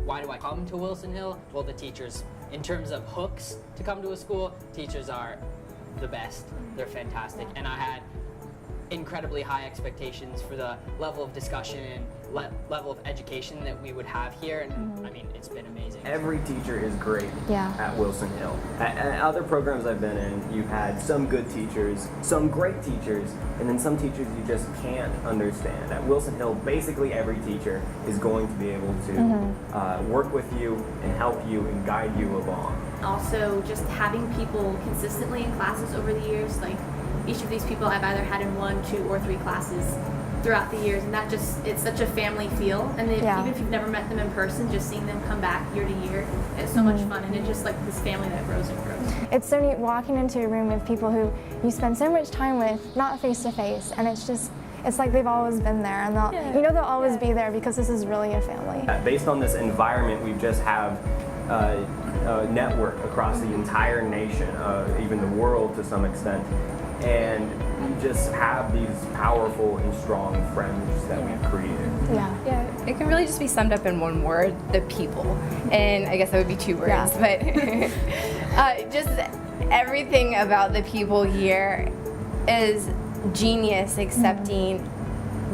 why do I come to Wilson Hill? Well, the teachers, in terms of hooks to come to a school, teachers are the best. They're fantastic. And I had incredibly high expectations for the level of discussion and level of education that we would have here, and I mean, it's been amazing. Every teacher is great Yeah. at Wilson Hill. At other programs I've been in, you've had some good teachers, some great teachers, and then some teachers you just can't understand. At Wilson Hill, basically every teacher is going to be able to work with you and help you and guide you along. Also, just having people consistently in classes over the years, like each of these people I've either had in 1, 2, or 3 classes throughout the years, and that just, it's such a family feel, and even if you've never met them in person, just seeing them come back year to year, it's so much fun, and it's just like this family that grows and grows. It's so neat walking into a room with people who you spend so much time with, not face to face, and it's like they've always been there, and they'll always be there because this is really a family. Based on this environment, we just have a network across the entire nation, even the world to some extent, and we just have these powerful and strong friends that we've created. Yeah, it can really just be summed up in one word: the people. And I guess that would be 2 words, but just everything about the people here is genius, accepting,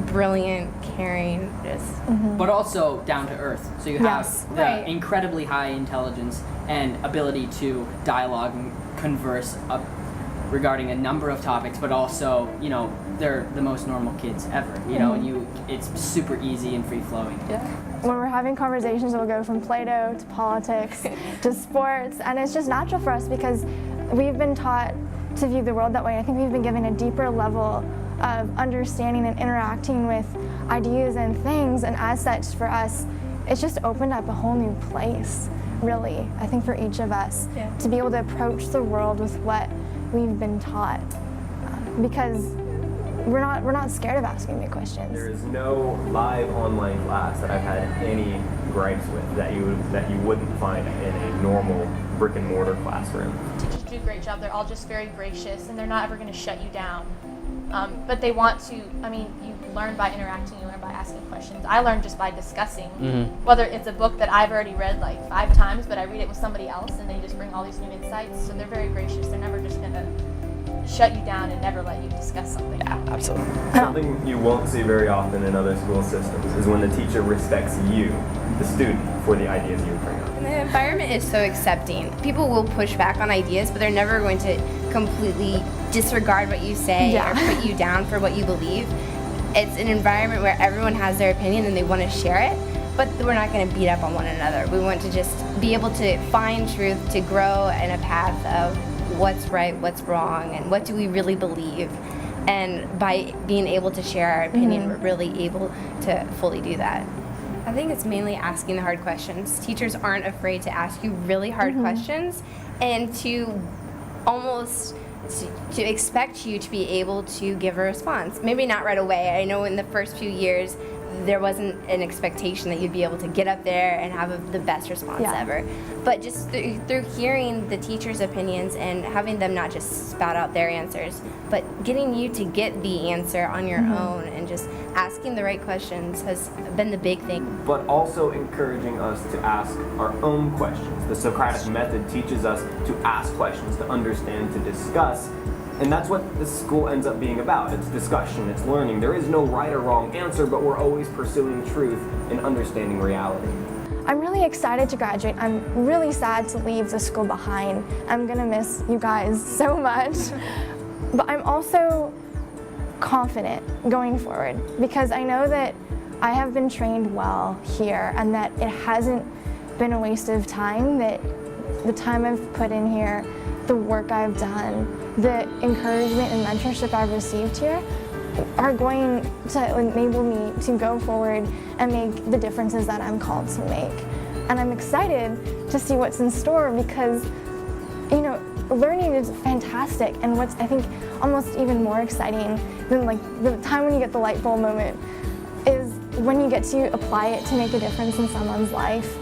brilliant, caring, just. But also down to earth. So you have the incredibly high intelligence and ability to dialogue and converse regarding a number of topics, but also, you know, they're the most normal kids ever, you know, and it's super easy and free-flowing. When we're having conversations, it'll go from Play-Doh to politics to sports, and it's just natural for us because we've been taught to view the world that way. I think we've been given a deeper level of understanding and interacting with ideas and things, and as such, for us, it's just opened up a whole new place, really, I think, for each of us, to be able to approach the world with what we've been taught, because we're not scared of asking big questions. There is no live online class that I've had any gripes with that you wouldn't find in a normal brick and mortar classroom. Teachers do a great job. They're all just very gracious, and they're not ever going to shut you down. But they want to, I mean, you learn by interacting, you learn by asking questions. I learn just by discussing. Whether it's a book that I've already read like 5 times, but I read it with somebody else and they just bring all these new insights. So they're very gracious. They're never just going to shut you down and never let you discuss something. Yeah, absolutely. Something you won't see very often in other school systems is when the teacher respects you, the student, for the ideas you bring up. And the environment is so accepting. People will push back on ideas, but they're never going to completely disregard what you say or put you down for what you believe. It's an environment where everyone has their opinion and they want to share it, but we're not going to beat up on one another. We want to just be able to find truth, to grow in a path of what's right, what's wrong, and what do we really believe. And by being able to share our opinion, we're really able to fully do that. I think it's mainly asking the hard questions. Teachers aren't afraid to ask you really hard questions and to almost to expect you to be able to give a response. Maybe not right away. I know in the first few years there wasn't an expectation that you'd be able to get up there and have the best response ever. But just through hearing the teachers' opinions and having them not just spout out their answers, but getting you to get the answer on your own and just asking the right questions has been the big thing. But also encouraging us to ask our own questions. The Socratic method teaches us to ask questions, to understand, to discuss. And that's what this school ends up being about. It's discussion, it's learning. There is no right or wrong answer, but we're always pursuing truth and understanding reality. I'm really excited to graduate. I'm really sad to leave the school behind. I'm gonna miss you guys so much. But I'm also confident going forward because I know that I have been trained well here and that it hasn't been a waste of time, that the time I've put in here, the work I've done, the encouragement and mentorship I've received here are going to enable me to go forward and make the differences that I'm called to make. And I'm excited to see what's in store because, you know, learning is fantastic, and what's I think almost even more exciting than like the time when you get the light bulb moment is when you get to apply it to make a difference in someone's life.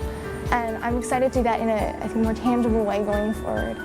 And I'm excited to do that in a more tangible way going forward.